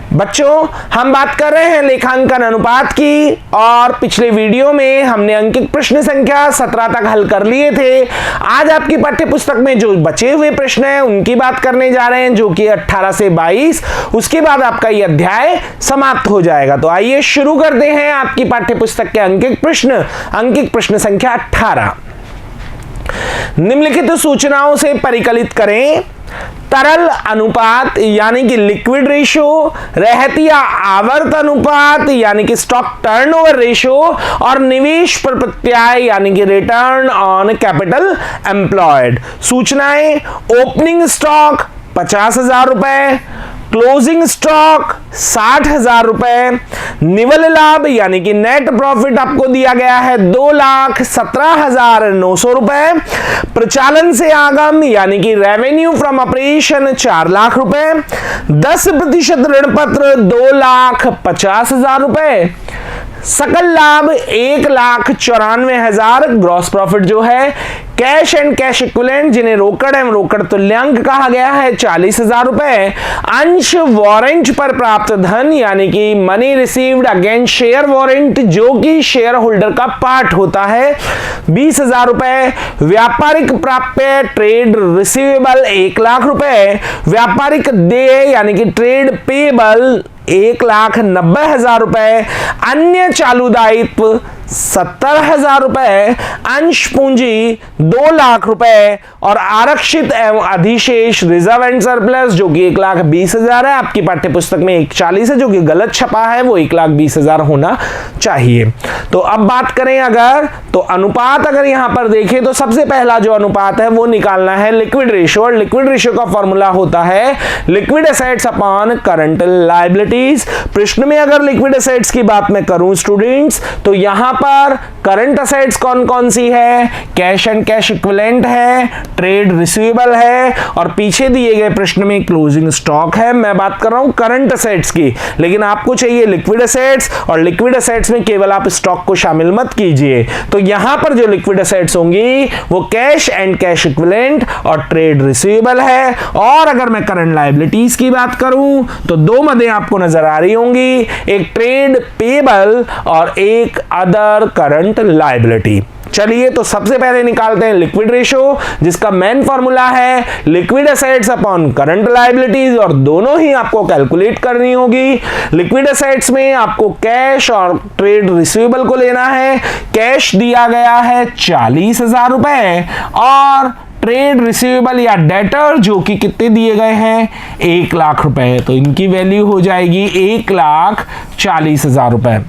बच्चों, हम बात कर रहे हैं लेखांकन अनुपात की और पिछले वीडियो में हमने अंकित प्रश्न संख्या 17 तक हल कर लिए थे। आज आपकी पाठ्य पुस्तक में जो बचे हुए प्रश्न हैं उनकी बात करने जा रहे हैं, जो कि 18 से 22। उसके बाद आपका यह अध्याय समाप्त हो जाएगा। तो आइए शुरू करते हैं आपकी पाठ्य पुस्तक के अंकित प्रश्न संख्या 18। निम्नलिखित सूचनाओं से परिकलित करें। तरल अनुपात यानी कि लिक्विड रेशो, रहतिया आवर्त अनुपात यानी कि स्टॉक टर्नओवर रेशो और निवेश पर प्रत्याय यानी कि रिटर्न ऑन कैपिटल एम्प्लॉयड। सूचनाएं: ओपनिंग स्टॉक 50,000 रुपए, क्लोजिंग स्टॉक 60,000 रुपए, निवल लाभ यानी कि नेट प्रॉफिट आपको दिया गया है 2,17,900 रुपए, प्रचालन से आगम यानी कि रेवेन्यू फ्रॉम ऑपरेशन 4 लाख रुपए, 10% ऋण पत्र 2,50,000 रुपए, सकल लाभ 1,94,000 ग्रॉस प्रॉफिट जो है, कैश एंड कैश इक्विवेलेंट जिन्हें रोकड़ एवं रोकड़ तुल्यांक कहा गया है 40,000 रुपए, अंश वारंट पर प्राप्त धन यानी कि money received against share warrant जो कि शेयर होल्डर का पार्ट होता है 20,000 रुपए, व्यापारिक प्राप्य ट्रेड रिसीवेबल 1 लाख रुपए, व्यापारिक देय यानी कि ट्रेड पेबल 1,90,000 रुपए, अन्य चालू दायित्व 70,000 रुपए, अंश पूंजी 2 लाख रुपए और आरक्षित एवं अधिशेष रिजर्व एंड सरप्लस जो कि 1,20,000 है। आपकी पाठ्य पुस्तक में 1,40 है जो कि गलत छपा है, वो 1,20,000 होना चाहिए। तो अब बात करें अगर तो अनुपात अगर यहां पर देखें तो सबसे पहला जो अनुपात है वो निकालना है लिक्विड रेशो, और लिक्विड रेशो का फॉर्मूला होता है liquid assets upon current liabilities. प्रश्न में अगर लिक्विड एसेट्स की बात मैं करूं स्टूडेंट्स तो यहां पर करंट असेट्स कौन कौन सी है, कैश एंड कैश इक्विवेलेंट है, ट्रेड रिसीवेबल है और पीछे दिए गए प्रश्न में क्लोजिंग स्टॉक है। मैं बात कर रहा हूं करंट असेट्स की, लेकिन आपको चाहिए लिक्विड असेट्स और लिक्विड असेट्स में केवल आप स्टॉक को शामिल मत कीजिए। तो यहां पर जो लिक्विड असेट्स होंगी वो कैश एंड कैश इक्विवेलेंट और ट्रेड रिसीवेबल है। और अगर मैं करंट लायबिलिटीज की बात करूं तो दो मदें आपको नजर आ रही होंगी, एक ट्रेड पेबल और एक अदर करंट लायबिलिटी। चलिए तो सबसे पहले निकालते हैं लिक्विड रेशो जिसका मेन फॉर्मूला है liquid assets upon current liabilities और दोनों ही आपको कैलकुलेट करनी होगी। लिक्विड एसेट्स में आपको कैश और ट्रेड रिसीवेबल को लेना है। कैश दिया गया है 40,000 रुपए और ट्रेड रिसीवेबल या डेटर जो कि कितने दिए गए हैं 1 लाख रुपए, तो इनकी वैल्यू हो जाएगी 1,40,000 रुपए।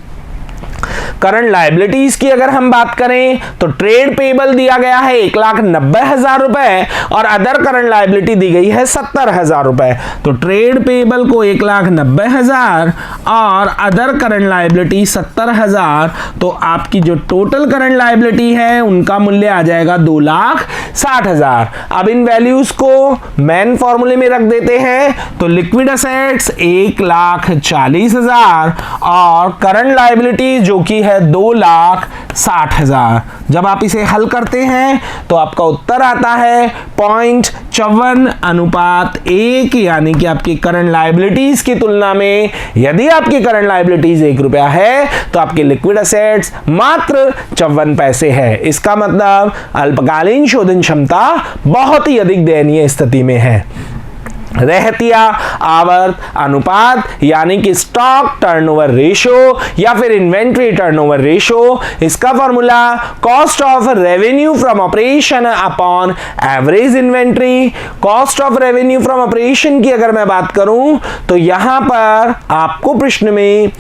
करंट लायबिलिटीज की अगर हम बात करें तो ट्रेड पेबल दिया गया है 1,90,000 रुपए और अदर करंट लायबिलिटी दी गई है 70,000 रुपए। तो ट्रेड पेबल को 1,90,000 और अदर करंट लायबिलिटी 70,000, तो आपकी जो टोटल करंट लायबिलिटी है उनका मूल्य आ जाएगा 2,60,000। अब इन वैल्यूज को मेन फॉर्मूले में रख देते हैं तो लिक्विड असेट्स 1,40,000 और करंट लायबिलिटी जो कि है 2,60,000। जब आप इसे हल करते हैं तो आपका उत्तर आता है 0.54:1, यानी कि आपकी करंट लायबिलिटीज की तुलना में यदि आपकी करंट लायबिलिटीज 1 रुपया है तो आपके लिक्विड असेट्स मात्र 54 पैसे है। इसका मतलब अल्पकालीन शोधन क्षमता बहुत ही अधिक दयनीय स्थिति में है। रहतिया आवर्त अनुपात यानी कि स्टॉक टर्नओवर रेशो या फिर इन्वेंट्री टर्नओवर रेशो, इसका formula cost of revenue from operation upon average inventory. Cost of revenue from operation की अगर मैं बात करूं तो यहां पर आपको प्रश्न में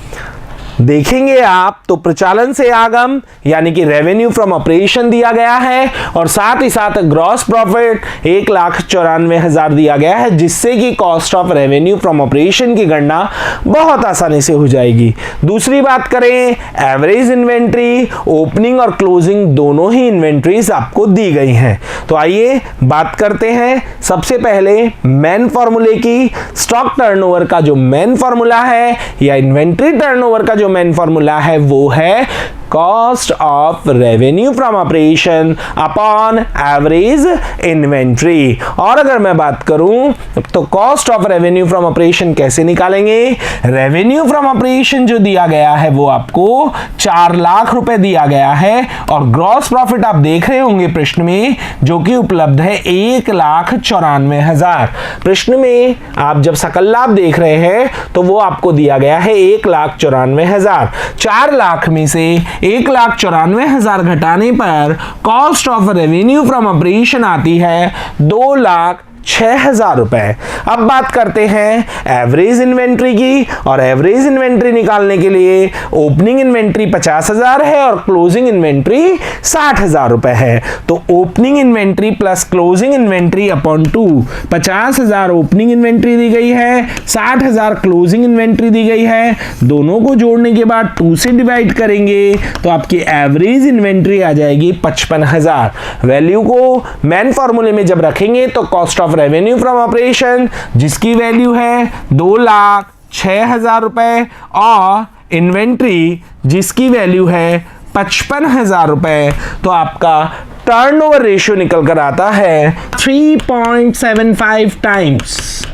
देखेंगे आप तो प्रचालन से आगम यानी कि रेवेन्यू फ्रॉम ऑपरेशन दिया गया है और साथ ही साथ ग्रॉस प्रॉफिट 1,94,000 दिया गया है, जिससे कि cost of revenue from operation की गणना बहुत आसानी से हो जाएगी। दूसरी बात करें एवरेज इन्वेंट्री, ओपनिंग और क्लोजिंग दोनों ही इन्वेंट्रीज आपको दी गई हैं। तो आइए बात करते हैं सबसे पहले मेन फॉर्मूले की। स्टॉक टर्नओवर का जो मेन फॉर्मूला है या इन्वेंट्री टर्नओवर का जो मेन फॉर्मूला है वो है cost of revenue from operation upon average inventory. और अगर मैं बात करूं तो cost of revenue from operation कैसे निकालेंगे? रेवेन्यू फ्रॉम ऑपरेशन जो दिया गया है वो आपको 4 लाख रुपए दिया गया है, और ग्रॉस प्रॉफिट आप देख रहे होंगे प्रश्न में जो कि उपलब्ध है 1,94,000। प्रश्न में आप जब सकल लाभ देख रहे हैं तो वो आपको दिया गया है 1,94,000। 4 लाख में से 1,94,000 घटाने पर cost of revenue from operation आती है 2,06,000 रुपए। अब बात करते हैं एवरेज इन्वेंट्री की, और एवरेज इन्वेंट्री निकालने के लिए ओपनिंग इन्वेंट्री 50,000 है और क्लोजिंग इन्वेंट्री 60,000 रुपए है। तो opening inventory plus closing inventory upon 2, 50,000 opening inventory दी गई है, 60,000 क्लोजिंग इन्वेंट्री दी गई है। दोनों को जोड़ने के बाद 2 से डिवाइड करेंगे तो आपकी एवरेज इन्वेंट्री आ जाएगी 55,000। वैल्यू को मेन फॉर्मूले में जब रखेंगे तो cost of revenue from operation जिसकी वैल्यू है 2,06,000 रुपए और इन्वेंट्री जिसकी वैल्यू है 55,000 रुपए, तो आपका टर्नओवर रेशियो निकल कर आता है 3.75 टाइम्स।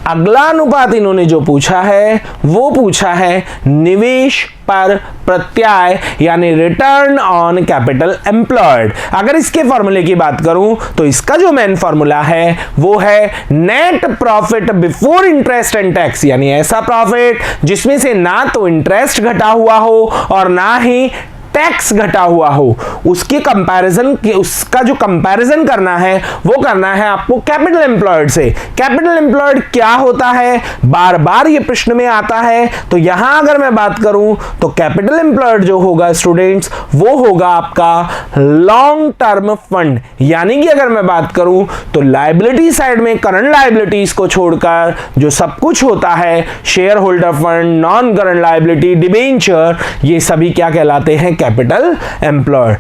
अगला अनुपात इन्होंने जो पूछा है वो पूछा है निवेश पर प्रत्याय यानी रिटर्न ऑन कैपिटल एम्प्लॉयड। अगर इसके फॉर्मूले की बात करूं तो इसका जो मेन फॉर्मूला है वो है net profit before interest and tax, यानी ऐसा प्रॉफिट जिसमें से ना तो इंटरेस्ट घटा हुआ हो और ना ही टैक्स घटा हुआ हो, उसके कंपैरिजन के उसका जो कंपैरिजन करना है वो करना है आपको कैपिटल एम्प्लॉयड से। कैपिटल एम्प्लॉयड क्या होता है, बार बार ये प्रश्न में आता है। तो यहां अगर मैं बात करूं तो कैपिटल एम्प्लॉयड जो होगा स्टूडेंट्स वो होगा आपका लॉन्ग टर्म फंड, यानी कि अगर मैं बात करूं तो लायबिलिटी साइड में करंट लायबिलिटीज को छोड़कर जो सब कुछ होता है, share holder fund, non current liability, debenture, ये सभी क्या कहलाते हैं? Capital employed.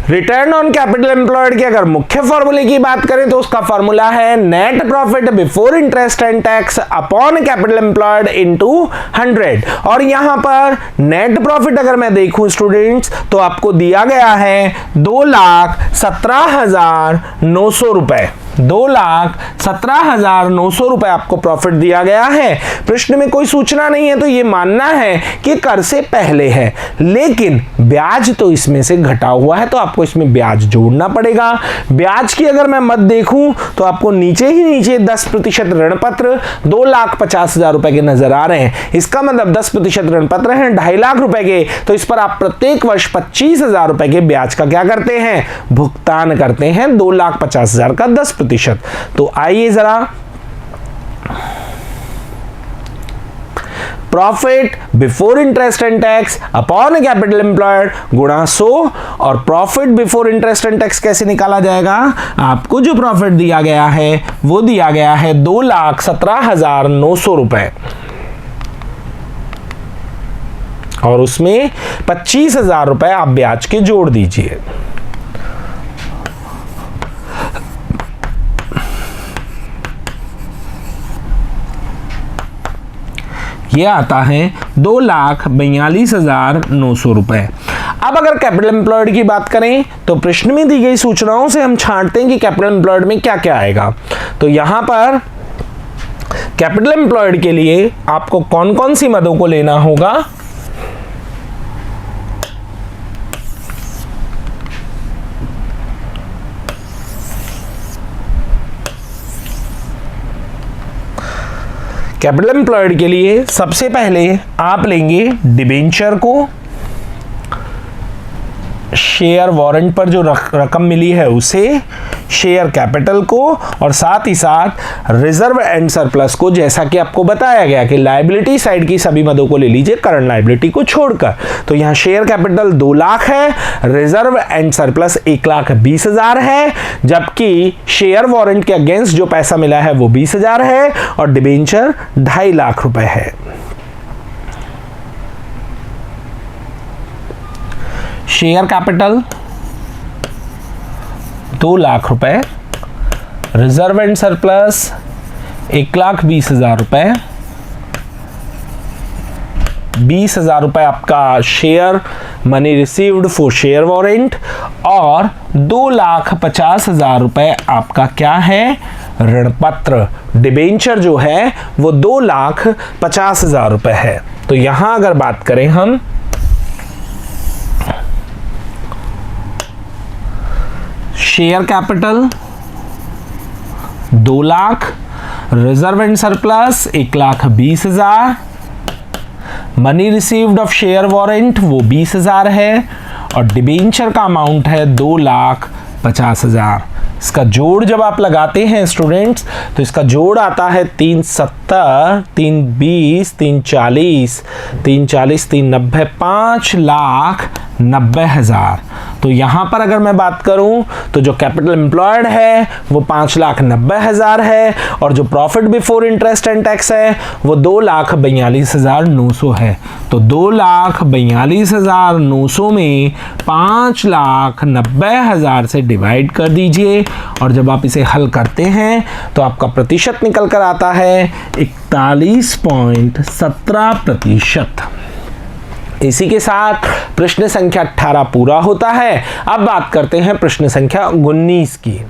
Return on capital employed की अगर मुख्य फॉर्मूले की बात करें तो उसका फॉर्मूला है net profit before interest and tax upon capital employed into 100। और यहां पर नेट प्रॉफिट अगर मैं देखूं स्टूडेंट्स तो आपको दिया गया है 2,17,900 रुपए। 2,17,900 रुपए आपको प्रॉफिट दिया गया है। प्रश्न में कोई सूचना नहीं है तो यह मानना है कि कर से पहले है, लेकिन ब्याज तो इसमें से घटा हुआ है तो आपको इसमें ब्याज जोड़ना पड़ेगा। ब्याज की अगर मैं मत देखूं तो आपको नीचे ही नीचे 10% ऋण पत्र 2,50,000 रुपए के नजर आ रहे हैं। इसका मतलब 10% ऋण पत्र हैं 2.5 लाख रुपए के, तो इस पर आप प्रत्येक वर्ष 25,000 रुपए के ब्याज का क्या करते हैं? भुगतान करते हैं 2,50,000 का 10%। तो आइए जरा profit before interest and tax upon capital employed गुणा 100, और profit before interest and tax कैसे निकाला जाएगा? आपको जो प्रॉफिट दिया गया है वो दिया गया है 2,17,900 रुपए, और उसमें 25,000 रुपए आप ब्याज के जोड़ दीजिए। ये आता है 2,42,900 रुपए। अब अगर कैपिटल एम्प्लॉयड की बात करें तो प्रश्न में दी गई सूचनाओं से हम छांटते हैं कि कैपिटल एम्प्लॉयड में क्या क्या आएगा। तो यहां पर कैपिटल एम्प्लॉयड के लिए आपको कौन कौन सी मदों को लेना होगा? कैपिटल एम्प्लॉयड के लिए सबसे पहले आप लेंगे डिबेंचर को, शेयर वारंट पर जो रकम मिली है उसे, शेयर कैपिटल को, और साथ ही साथ रिजर्व एंड सरप्लस को, जैसा कि आपको बताया गया कि लायबिलिटी साइड की सभी मदों को ले लीजिए करंट लायबिलिटी को छोड़कर। तो यहां शेयर कैपिटल 2 लाख है, रिजर्व एंड सरप्लस 1,20,000 है, जबकि शेयर वारंट के अगेंस्ट जो पैसा मिला है वो 20,000 है, और डिबेंचर 2.5 लाख रुपए है। शेयर कैपिटल 2 लाख रुपए, रिजर्व एंड सरप्लस 1,20,000 रुपए, 20,000 रुपये आपका share money received for share warrant और 2,50,000 रुपये आपका क्या है, ऋण पत्र डिबेंचर जो है वो 2,50,000 रुपये है। तो यहां अगर बात करें हम share capital 2 lakh, reserve and surplus 1,20,000, money received of share warrant वो 20,000 है और डिबेंचर का अमाउंट है 2,50,000। इसका जोड़ जब आप लगाते हैं स्टूडेंट्स तो इसका जोड़ आता है 370, 320, 340, 340, 390, 5,90,000। तो यहां पर अगर मैं बात करूं तो जो कैपिटल एम्प्लॉयड है वो 5,90,000 है और जो profit before interest and tax है वो 2,42,900 है। तो 2,42,900 में 5,90,000 से डिवाइड कर दीजिए और जब आप इसे हल करते हैं तो आपका प्रतिशत निकल कर आता है 41.17%। इसी के साथ प्रश्न संख्या 18 पूरा होता है। अब बात करते हैं प्रश्न संख्या 19 की।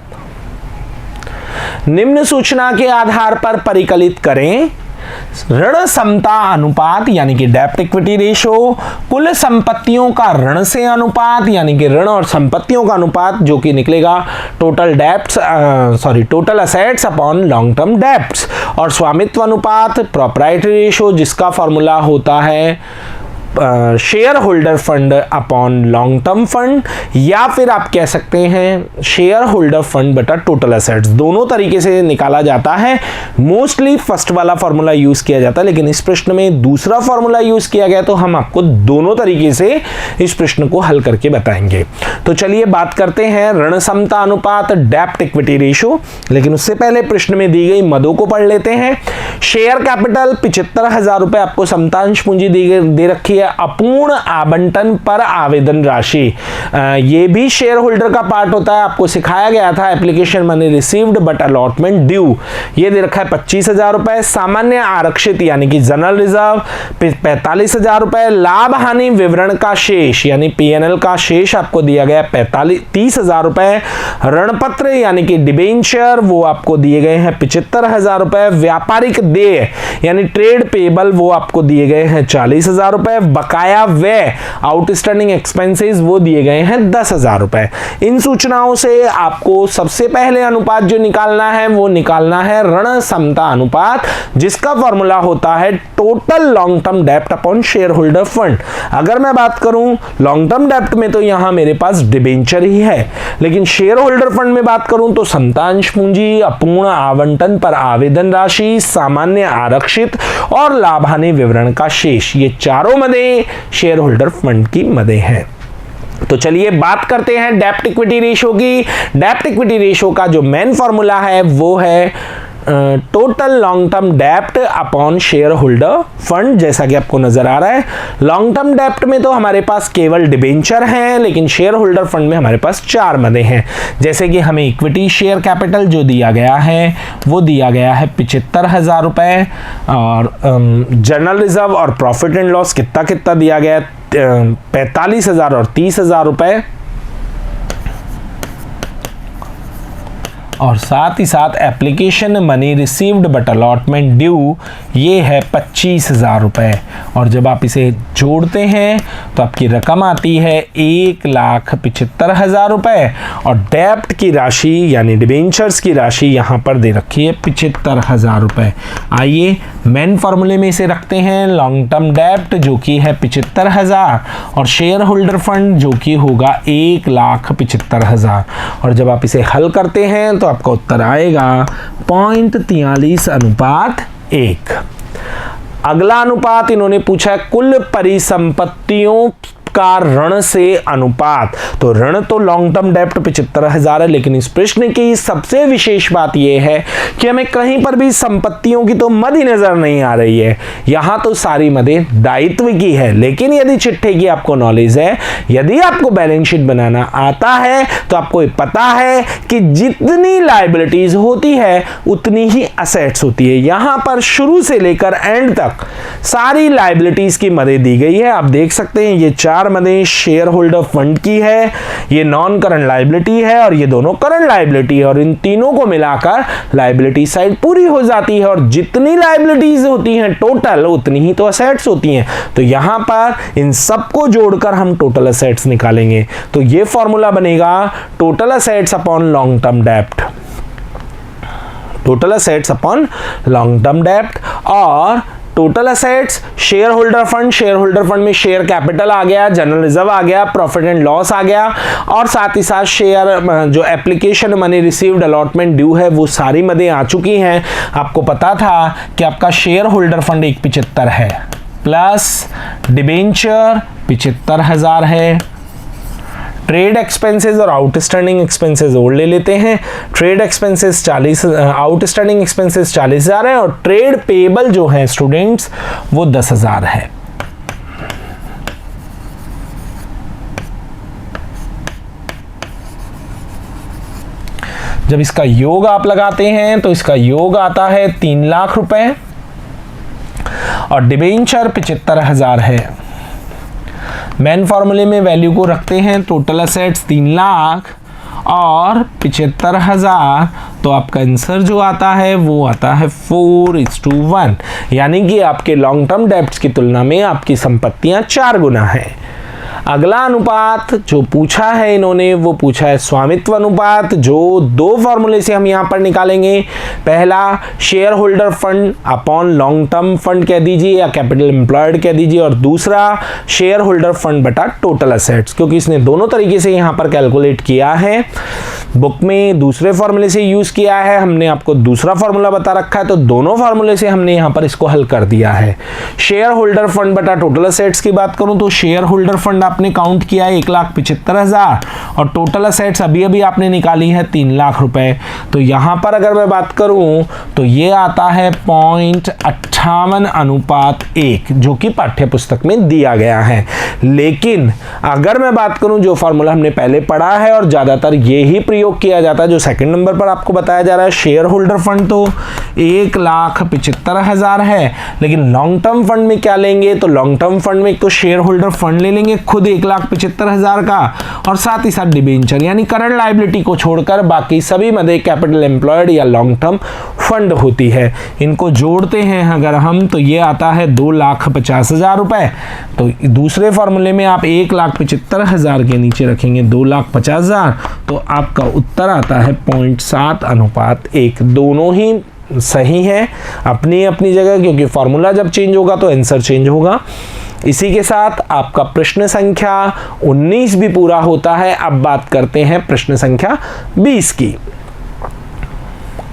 निम्न सूचना के आधार पर परिकलित करें ऋण समता अनुपात यानी कि डेब्ट इक्विटी रेशो, कुल संपत्तियों का ऋण से अनुपात यानी कि ऋण और संपत्तियों का अनुपात जो कि निकलेगा total assets upon long term debts, और स्वामित्व अनुपात प्रॉपर्टी रेशो जिसका फॉर्मूला होता है share holder fund upon long term fund, या फिर आप कह सकते हैं शेयर होल्डर फंड बटा टोटल एसेट्स। दोनों तरीके से निकाला जाता है। मोस्टली फर्स्ट वाला फॉर्मूला यूज किया जाता है, लेकिन इस प्रश्न में दूसरा फॉर्मूला यूज किया गया तो हम आपको दोनों तरीके से इस प्रश्न को हल करके बताएंगे। तो चलिए बात करते हैं ऋण समता अनुपात डेब्ट इक्विटी रेशो, लेकिन उससे पहले प्रश्न में दी गई मदों को पढ़ लेते हैं। शेयर कैपिटल 75,000 रुपए आपको समतांश पूंजी दे रखी है। अपूर्ण आवंटन पर आवेदन राशि, ये भी शेयर होल्डर का पार्ट होता है। आपको सिखाया गया था application money received but allotment due, ये दे रखा है 25,000 रुपए। सामान्य आरक्षित यानी कि जनरल रिजर्व 45,000 रुपए। लाभ हानि विवरण का शेष यानी पीएनएल का शेष आपको दिया गया 30,000 रुपए। ऋण पत्र यानी कि डिबेंचर वो आपको दिए गए हैं 75,000 रुपए। व्यापारिक देय यानी ट्रेड पेबल वो आपको दिए गए हैं 40,000 रुपए। बकाया व्यय आउटस्टैंडिंग एक्सपेंसेस वो दिए गए हैं 10,000 रुपए। इन सूचनाओं से आपको सबसे पहले अनुपात जो निकालना है वो निकालना है ऋण समता अनुपात, जिसका फॉर्मूला होता है टोटल लॉन्ग टर्म डेब्ट अपॉन शेयर होल्डर फंड। अगर मैं बात करूं लॉन्ग टर्म डेब्ट में तो यहां मेरे पास डिबेंचर ही है, लेकिन शेयर होल्डर फंड में बात करूं तो समतांश पूंजी, अपूर्ण आवंटन पर आवेदन राशि, सामान्य आरक्षित और लाभ हानि विवरण का शेष, ये चारों मदें शेयर होल्डर फंड की मदें हैं। तो चलिए बात करते हैं डेब्ट इक्विटी रेशो की। डेब्ट इक्विटी रेशो का जो मेन फॉर्मूला है वो है टोटल लॉन्ग टर्म डेब्ट अपॉन शेयर होल्डर फंड, जैसा कि आपको नजर आ रहा है। लॉन्ग टर्म डेब्ट में तो हमारे पास केवल डिबेंचर हैं, लेकिन शेयर होल्डर फंड में हमारे पास 4 मदें हैं। जैसे कि हमें इक्विटी शेयर कैपिटल जो दिया गया है वो दिया गया है 75,000 रुपए, और जनरल रिजर्व और प्रॉफिट एंड लॉस कितना दिया गया है 45,000 और 30,000 रुपए, और साथ ही साथ application money received but allotment due ये है 25,000 रुपए। और जब आप इसे जोड़ते हैं तो आपकी रकम आती है 1,75,000 रुपए, और डेब्ट की राशि यानी डिबेंचर्स की राशि यहाँ पर दे रखी है 75,000 रुपए। आइए मेन फॉर्मूले में इसे रखते हैं। लॉन्ग टर्म डेब्ट जो कि है 75,000 और शेयर होल्डर फंड जो कि होगा 1,75,000, और जब आप इसे हल करते हैं तो आपका उत्तर आएगा 0.43:1। अगला अनुपात इन्होंने पूछा है कुल परिसंपत्तियों का ऋण से अनुपात। तो ऋण तो लॉन्ग टर्म डेप्ट 75,000 है, लेकिन इस प्रश्न की सबसे विशेष बात यह है कि हमें कहीं पर भी संपत्तियों की तो मद ही नजर नहीं आ रही है, यहां तो सारी मदें दायित्व की है। लेकिन यदि चिट्ठे की आपको नॉलेज है, यदि आपको बैलेंस शीट बनाना आता है, तो आपको पता है कि जितनी लायबिलिटीज होती है उतनी ही असेट्स होती है। यहां पर शुरू से लेकर एंड तक सारी लायबिलिटीज की मदें दी गई है। आप देख सकते हैं ये 4 मदें शेयर होल्डर फंड की है, ये नॉन करंट लायबिलिटी है और ये दोनों करंट लायबिलिटी है, और इन तीनों को मिलाकर लायबिलिटी साइड पूरी हो जाती है। और जितनी लायबिलिटीज होती हैं टोटल, उतनी ही तो असेट्स होती हैं। तो यहां पर इन सबको जोड़कर हम टोटल असेट्स निकालेंगे। तो ये फॉर्मूला बनेगा total assets upon long term डेप्ट, total assets upon long term डेप्ट। और total assets share holder fund में शेयर कैपिटल आ गया, जनरल रिजर्व आ गया, प्रॉफिट एंड लॉस आ गया, और साथ ही साथ शेयर जो application money received allotment due है वो सारी मदें आ चुकी हैं। आपको पता था कि आपका शेयर होल्डर फंड 175 है, प्लस डिबेंचर 75,000 है, ट्रेड एक्सपेंसेस और आउटस्टैंडिंग एक्सपेंसेस और ले लेते हैं। ट्रेड एक्सपेंसेस 40, आउटस्टैंडिंग एक्सपेंसेस 40,000 है, और ट्रेड पेबल जो है स्टूडेंट्स वो 10,000 है। जब इसका योग आप लगाते हैं तो इसका योग आता है 3 लाख रुपए, और डिबेंचर 75,000 है। मेन फॉर्मूले में वैल्यू को रखते हैं, टोटल असेट्स 3 लाख और 75,000, तो आपका आंसर जो आता है वो आता है 4:1, यानी कि आपके लॉन्ग टर्म डेब्ट्स की तुलना में आपकी संपत्तियां 4 गुना है। अगला अनुपात जो पूछा है इन्होंने वो पूछा है स्वामित्व अनुपात, जो 2 फॉर्मूले से हम यहां पर निकालेंगे। पहला share holder fund upon long term fund कह दीजिए या कैपिटल एम्प्लॉयड कह दीजिए, और दूसरा शेयर होल्डर फंड बटा टोटल असेट्स, क्योंकि इसने दोनों तरीके से यहां पर कैलकुलेट किया है। बुक में दूसरे फॉर्मूले से यूज किया है, हमने आपको दूसरा फॉर्मूला बता रखा है, तो दोनों फॉर्मूले से हमने यहां पर इसको हल कर दिया है। शेयर होल्डर फंड बटा टोटल असेट्स की बात करूं तो शेयर होल्डर फंड आपने काउंट किया है 1,75,000, और टोटल असेट्स अभी अभी आपने निकाली है 3 लाख रुपए। तो यहां पर अगर मैं बात करूं तो ये आता है 0.58:1, जो कि पाठ्य पुस्तक में दिया गया है। लेकिन अगर मैं बात करूं जो फॉर्मूला हमने पहले पढ़ा है और ज्यादातर ये ही प्रयोग किया जाता है, जो सेकंड नंबर पर आपको बताया जा रहा है, शेयर होल्डर फंड तो 1,75,000 है, लेकिन लॉन्ग टर्म फंड में क्या लेंगे, तो लॉन्ग टर्म फंड में एक तो शेयर होल्डर फंड ले लेंगे खुद 1,75,000 का, और साथ ही साथ डिबेंचर यानी करंट लायबिलिटी को छोड़कर बाकी सभी मदे कैपिटल एम्प्लॉयड या लॉन्ग टर्म फंड होती है। इनको जोड़ते हैं अगर हम तो ये आता है 2,50,000 रुपए। तो दूसरे फॉर्मूले में आप 1,75,000 के नीचे रखेंगे 2,50,000, तो आपका उत्तर आता है 0.7:1। दोनों ही सही है अपनी अपनी जगह, क्योंकि फॉर्मूला जब चेंज होगा तो आंसर चेंज होगा। इसी के साथ आपका प्रश्न संख्या 19 भी पूरा होता है। अब बात करते हैं प्रश्न संख्या 20 की।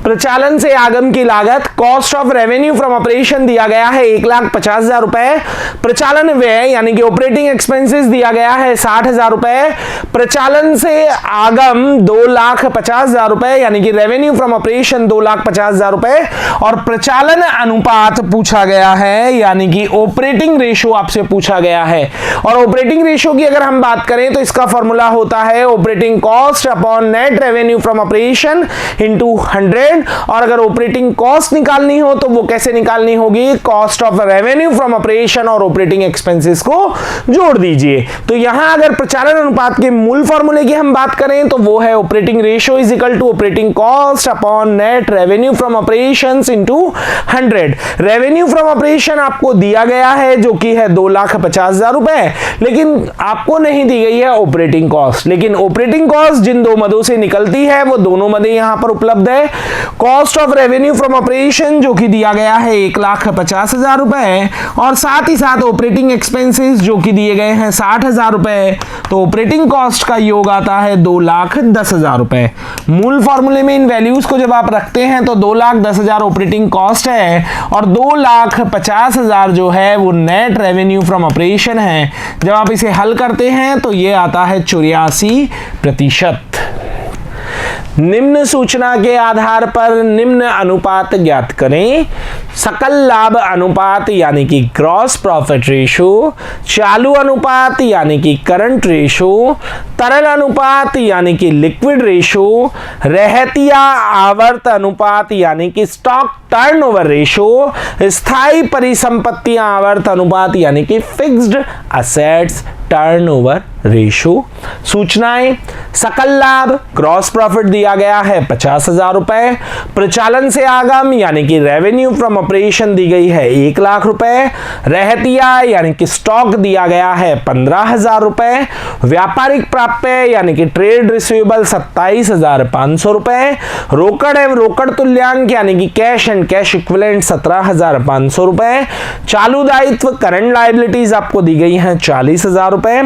प्रचालन से आगम की लागत cost of revenue from operation दिया गया है 1,50,000 रुपए। प्रचालन व्यय यानी कि ऑपरेटिंग एक्सपेंसेस दिया गया है 60,000 रुपए। प्रचालन से आगम 2,50,000 रुपए यानी कि रेवेन्यू फ्रॉम ऑपरेशन 2,50,000 रुपए, और प्रचालन अनुपात पूछा गया है यानी कि ऑपरेटिंग रेशो आपसे पूछा गया है। और ऑपरेटिंग रेशो की अगर हम बात करें तो इसका फॉर्मूला होता है operating cost upon net revenue from operation into 100। और अगर ऑपरेटिंग कॉस्ट निकालनी हो तो वो कैसे निकालनी होगी, cost of revenue from operation और ऑपरेटिंग एक्सपेंसेस को जोड़ दीजिए। तो यहां अगर प्रचालन अनुपात के मूल फॉर्मूले की हम बात करें तो वो है operating ratio is equal to operating cost upon net revenue from operations into 100। Revenue from operation आपको दिया गया है जो कि है 2,50,000 रुपए, लेकिन आपको नहीं दी गई है ऑपरेटिंग कॉस्ट। लेकिन ऑपरेटिंग कॉस्ट जिन दो मदों से निकलती है वो दोनों मदें यहां पर उपलब्ध है। Cost of revenue from operation जो कि दिया गया है 1,50,000 रुपए, और साथ ही साथ ऑपरेटिंग एक्सपेंसेस जो कि दिए गए हैं 60,000 रुपए। तो ऑपरेटिंग कॉस्ट का योग आता है 2,10,000 रुपए। मूल फॉर्मूले में इन वैल्यूज को जब आप रखते हैं तो 2,10,000 ऑपरेटिंग कॉस्ट है और 2,50,000 जो है वो नेट रेवेन्यू फ्रॉम ऑपरेशन है। जब आप इसे हल करते हैं तो ये आता है 84%। निम्न सूचना के आधार पर निम्न अनुपात ज्ञात करें। सकल लाभ अनुपात यानी कि ग्रॉस प्रॉफिट रेशो, चालू अनुपात यानी कि करंट रेशो, तरल अनुपात यानी कि लिक्विड रेशो, रहतिया आवर्त अनुपात यानी कि स्टॉक टर्नओवर रेशो, स्थायी परिसंपत्तियां आवर्त अनुपात यानी कि फिक्स्ड असेट्स टर्नओवर रेशो। सूचनाएं, सकल लाभ ग्रॉस प्रॉफिट दिया गया है 50,000 रुपए, प्रचालन से आगम यानी कि रेवेन्यू फ्रॉम ऑपरेशन दी गई है 1,00,000 रुपए, रहतिया यानी कि स्टॉक दिया गया है 15,000 रुपए, व्यापारिक प्राप्य यानी कि ट्रेड रिसीवेबल 27,500 रुपए, रोकड़ एवं रोकड़ तुल्यांक यानी कि कैश एंड कैश इक्विवेलेंट 17,500 रुपए, चालू दायित्व करंट लायबिलिटीज आपको दी गई हैं 40,000 रुपए,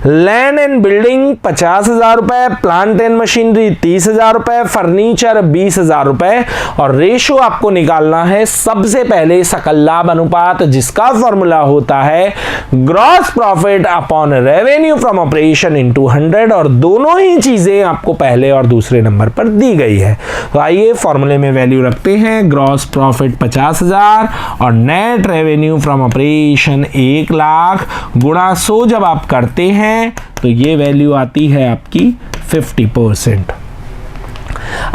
लैंड एंड बिल्डिंग 50,000 रुपए, प्लांट एंड मशीनरी 30,000 रुपए, फर्नीचर 20,000 रुपए, और रेशो आपको निकालना है सबसे पहले सकल लाभ अनुपात जिसका फॉर्मूला होता है gross profit upon revenue from operation into 100, और दोनों ही चीजें आपको पहले और दूसरे नंबर पर दी गई है। तो आइए फॉर्मूले में वैल्यू रखते हैं। ग्रॉस प्रॉफिट 50,000 और नेट रेवेन्यू फ्रॉम ऑपरेशन 1,00,000 गुणा 100 जब आप करते हैं तो ये वैल्यू आती है आपकी 50%।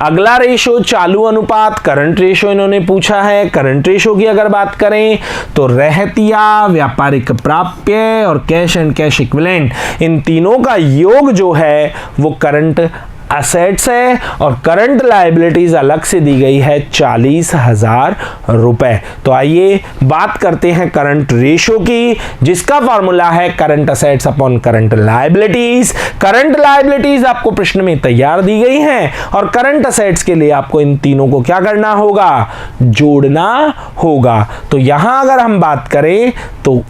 अगला रेशो चालू अनुपात करंट रेशो इन्होंने पूछा है। करंट रेशो की अगर बात करें तो रहतिया, व्यापारिक प्राप्य और कैश एंड कैश इक्विवेलेंट इन तीनों का योग जो है वो करंट असेट्स है, और करंट लायबिलिटीज अलग से दी गई है 40,000 रुपए। तो आइए बात करते हैं करंट रेशो की जिसका फॉर्मूला है current assets upon current liabilities. Current liabilities आपको प्रश्न में तैयार दी गई हैं और करंट असेट्स के लिए आपको इन तीनों को क्या करना होगा, जोड़ना होगा। तो यहां अगर हम बात करें तो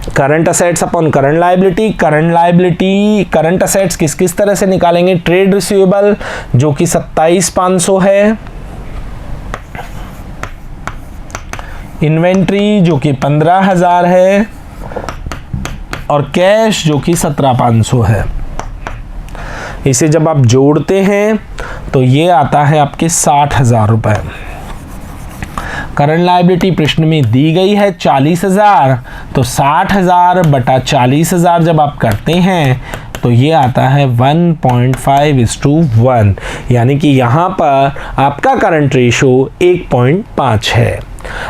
current assets upon current liability, current assets किस किस तरह से निकालेंगे, ट्रेड रिसीवेबल जो कि 27,500 है, इन्वेंट्री जो कि 15,000 है, और कैश जो कि 17,500 है। इसे जब आप जोड़ते हैं तो ये आता है आपके 60,000 रुपए। करंट लायबिलिटी प्रश्न में दी गई है 40,000, तो 60,000 बटा 40,000 जब आप करते हैं तो ये आता है 1.5:1, यानी कि यहां पर आपका करंट रेशो 1.5 है।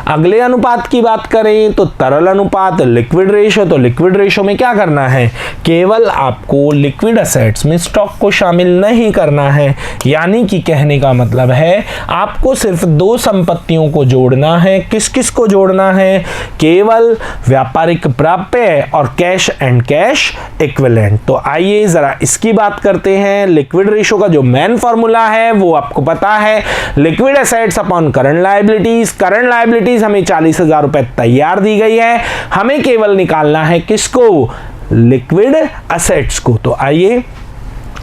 अगले अनुपात की बात करें तो तरल अनुपात लिक्विड रेशो। तो लिक्विड रेशो में क्या करना है, केवल आपको लिक्विड असेट्स में स्टॉक को शामिल नहीं करना है, यानी कि कहने का मतलब है आपको सिर्फ दो संपत्तियों को जोड़ना है। किस किस को जोड़ना है, केवल व्यापारिक प्राप्य और कैश एंड कैश इक्विवेलेंट। तो आइए जरा इसकी बात करते हैं। लिक्विड रेशो का जो मेन फॉर्मूला है वो आपको पता है, liquid assets upon current liabilities. Current liabilities हमें 40,000 रुपए तैयार दी गई है, हमें केवल निकालना है किसको, लिक्विड असेट्स को। तो आइए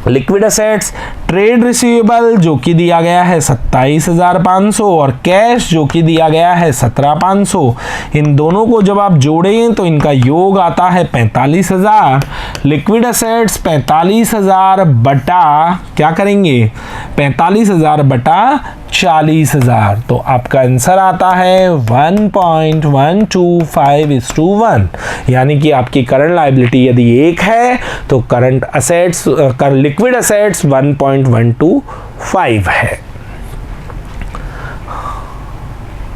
लिक्विड असेट्स, ट्रेड रिसीवेबल जो कि दिया गया है 27,500 और कैश जो कि दिया गया है 17,500, इन दोनों को जब आप जोड़ें तो इनका योग आता है 45,000। लिक्विड असेट्स 45,000 बटा क्या करेंगे, 45,000 बटा 40,000, तो आपका आंसर आता है 1.125:1, यानी कि आपकी करंट लायबिलिटी यदि 1 है तो करंट असेट्स लिक्विड असेट्स 1.125 है।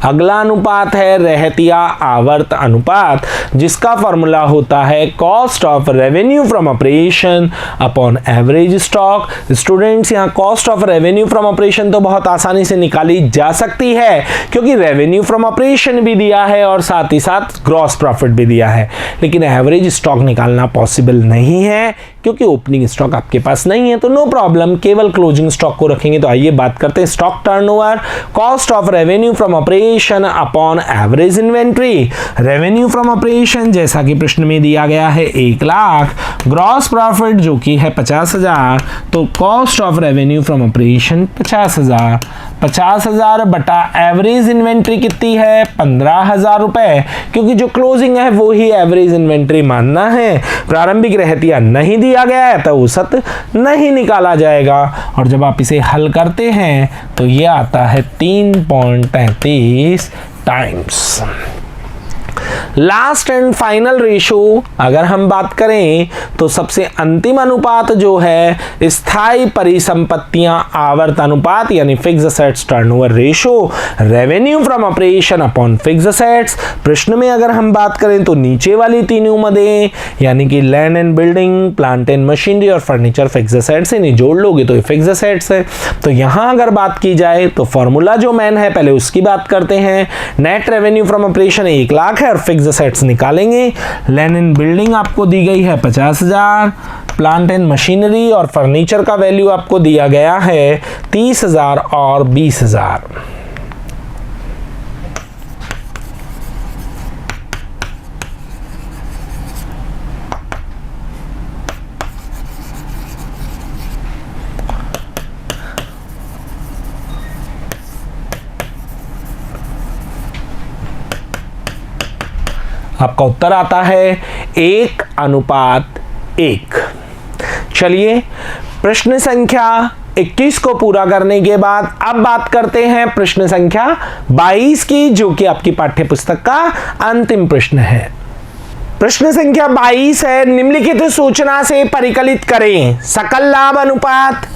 अगला अनुपात है रहतिया आवर्त अनुपात, जिसका फॉर्मूला होता है cost of revenue from operation upon average stock. Students, यहाँ cost of revenue from operation तो बहुत आसानी से निकाली जा सकती है, क्योंकि रेवेन्यू फ्रॉम ऑपरेशन भी दिया है और साथ ही साथ ग्रॉस प्रॉफिट भी दिया है, लेकिन एवरेज स्टॉक निकालना पॉसिबल नहीं है क्योंकि ओपनिंग स्टॉक आपके पास नहीं है। तो नो प्रॉब्लम, केवल क्लोजिंग स्टॉक को रखेंगे। तो आइए बात करते हैं stock turnover, cost of revenue from operation upon average inventory. Revenue from operation जैसा कि प्रश्न में दिया गया है 1 लाख, ग्रॉस प्रॉफिट जो कि है 50,000, तो cost of revenue from operation 50,000, 50,000 बटा एवरेज इन्वेंट्री कितनी है 15,000 रुपए, क्योंकि जो क्लोजिंग है वो ही एवरेज इन्वेंट्री मानना है। प्रारंभिक रहतिया नहीं दिया गया है तो औसत नहीं निकाला जाएगा, और जब आप इसे हल करते हैं तो ये आता है 3.33 times. Last and final ratio अगर हम बात करें तो सबसे अंतिम अनुपात जो है स्थायी परिसंपत्तियां आवर्त अनुपात यानी fixed assets turnover ratio, revenue from operation upon fixed assets. प्रश्न में अगर हम बात करें तो नीचे वाली तीनों मदें यानी कि land and building, plant and machinery और फर्नीचर फिक्स्ड असेट्स, इन्हें जोड़ लोगे तो ये फिक्स्ड असेट्स है। तो यहां अगर बात की जाए तो फॉर्मूला जो मेन है पहले उसकी बात करते हैं। Net revenue from operation 1 lakh है और फिक्स्ड असेट्स निकालेंगे। लैंड एंड बिल्डिंग आपको दी गई है 50,000, प्लांट एंड मशीनरी और फर्नीचर का वैल्यू आपको दिया गया है 30,000 और 20,000। आपका उत्तर आता है 1:1। चलिए प्रश्न संख्या 21 को पूरा करने के बाद अब बात करते हैं प्रश्न संख्या 22 की, जो कि आपकी पाठ्यपुस्तक का अंतिम प्रश्न है। प्रश्न संख्या 22 है, निम्नलिखित सूचना से परिकलित करें सकल लाभ अनुपात,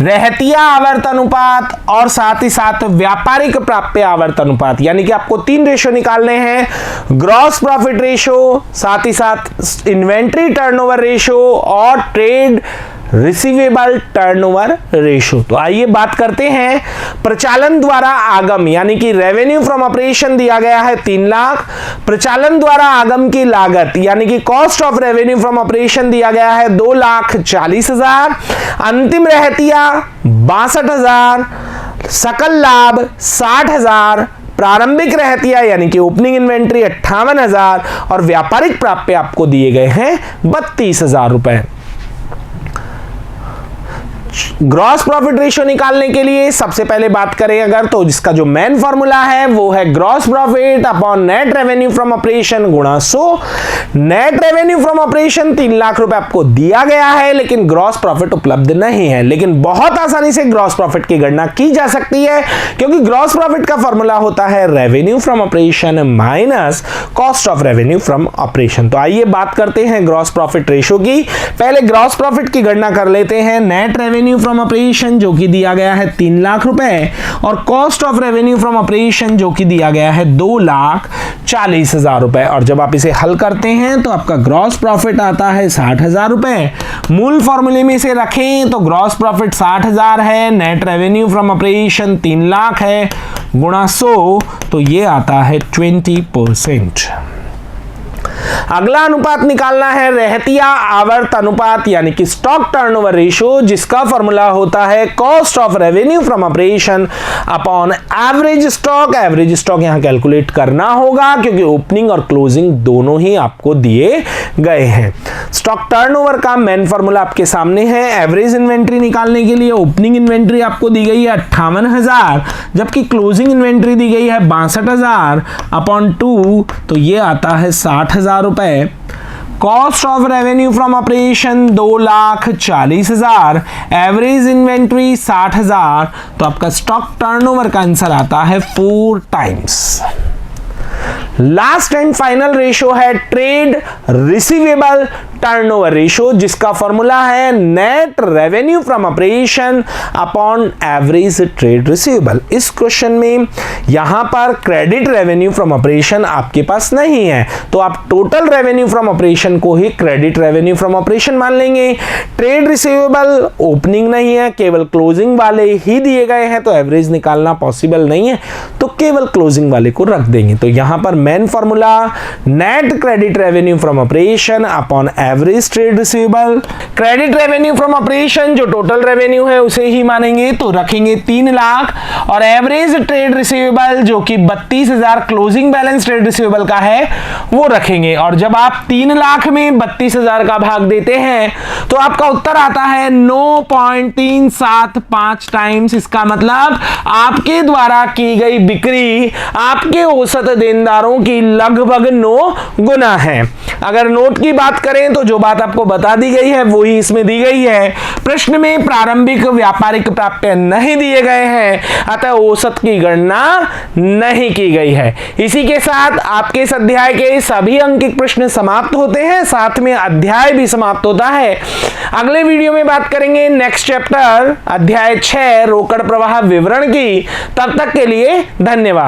रहतिया आवर्त अनुपात और साथ ही साथ व्यापारिक प्राप्य आवर्त अनुपात। यानी कि आपको 3 रेशो निकालने हैं, ग्रॉस प्रॉफिट रेशो, साथ ही साथ इन्वेंट्री टर्नओवर रेशो और ट्रेड रिसीवेबल टर्नओवर रेशो। तो आइए बात करते हैं प्रचालन द्वारा आगम यानी कि रेवेन्यू फ्रॉम ऑपरेशन दिया गया है 3 लाख, प्रचालन द्वारा आगम की लागत यानी कि cost of revenue from operation दिया गया है 2,40,000, अंतिम रहतिया 62,000, सकल लाभ 60,000, प्रारंभिक रहतिया यानी कि ओपनिंग इन्वेंट्री 58,000 और व्यापारिक प्राप्य आपको दिए गए हैं 32,000 रुपए। ग्रॉस प्रॉफिट रेशियो निकालने के लिए सबसे पहले बात करें अगर तो जिसका जो मेन फॉर्मूला है वो है gross profit upon net revenue from operation गुणा 100। Net revenue from operation 3 lakh रुपए आपको दिया गया है, लेकिन ग्रॉस प्रॉफिट उपलब्ध नहीं है, लेकिन बहुत आसानी से ग्रॉस प्रॉफिट की गणना की जा सकती है, क्योंकि ग्रॉस प्रॉफिट का फॉर्मूला होता है revenue from operation minus cost of revenue from operation. तो आइए बात करते हैं ग्रॉस प्रॉफिट रेशियो की। पहले ग्रॉस प्रॉफिट की गणना कर लेते हैं। नेट रेवेन्यू फ्रॉम ऑपरेशन जो कि दिया गया है 3 लाख रुपए और cost of revenue from operation जो कि दिया गया है 2,40,000 रुपए, और जब आप इसे हल करते हैं तो आपका ग्रॉस प्रॉफिट आता है 60,000 रुपए। मूल फॉर्मूले में इसे रखें तो ग्रॉस प्रॉफिट 60,000 है, net revenue from operation 3 lakh है, गुणा 100 तो ये आता है 20%। अगला अनुपात निकालना है रहतिया आवर्त अनुपात यानी कि स्टॉक टर्नओवर रेशियो, जिसका फॉर्मूला होता है cost of revenue from operation upon average stock. Average stock यहां कैलकुलेट करना होगा क्योंकि ओपनिंग और क्लोजिंग दोनों ही आपको दिए गए हैं। स्टॉक टर्नओवर का मेन फॉर्मूला आपके सामने है। एवरेज इन्वेंट्री निकालने के लिए ओपनिंग इन्वेंट्री आपको दी गई है 58,000, जबकि क्लोजिंग इन्वेंट्री दी गई है 62,000 अपॉन 2 तो ये आता है 60,000 रुपए। Cost of revenue from operation 2,40,000, average inventory 60,000, तो आपका स्टॉक टर्नओवर का आंसर आता है 4 times. Last and final ratio है ट्रेड रिसीवेबल टर्नओवर रेशियो, जिसका फॉर्मूला है net revenue from operation upon average trade receivable. इस क्वेश्चन में यहां पर क्रेडिट रेवेन्यू फ्रॉम ऑपरेशन आपके पास नहीं है, तो आप टोटल रेवेन्यू फ्रॉम ऑपरेशन को ही क्रेडिट रेवेन्यू फ्रॉम ऑपरेशन मान लेंगे। ट्रेड रिसीवेबल ओपनिंग नहीं है, केवल क्लोजिंग वाले ही दिए गए हैं, तो एवरेज निकालना पॉसिबल नहीं है, तो केवल क्लोजिंग वाले को रख देंगे। तो यहां पर main formula net credit revenue from operation upon average trade receivable. Credit revenue from operation जो टोटल रेवेन्यू है उसे ही मानेंगे, तो रखेंगे 3 लाख, और एवरेज ट्रेड रिसीवेबल जो कि 32,000 क्लोजिंग बैलेंस ट्रेड रिसीवेबल का है वो रखेंगे। और जब आप 3 लाख में 32,000 का भाग देते हैं तो आपका उत्तर आता है 9.375 टाइम्स। इसका मतलब आपके द्वारा की गई बिक्री आपके औसत देनदारों की लगभग 9 गुना है। अगर नोट की बात करें तो जो बात आपको बता दी गई है वो ही इसमें दी गई है। प्रश्न में प्रारंभिक व्यापारिक प्राप्य नहीं दिए गए हैं, अतः औसत की गणना नहीं की गई है। इसी के साथ आपके इस अध्याय के सभी अंकित प्रश्न समाप्त होते हैं, साथ में अध्याय भी समाप्त होता है। अगले वीडियो में बात करेंगे नेक्स्ट चैप्टर अध्याय 6 रोकड़ प्रवाह विवरण की। तब तक के लिए धन्यवाद।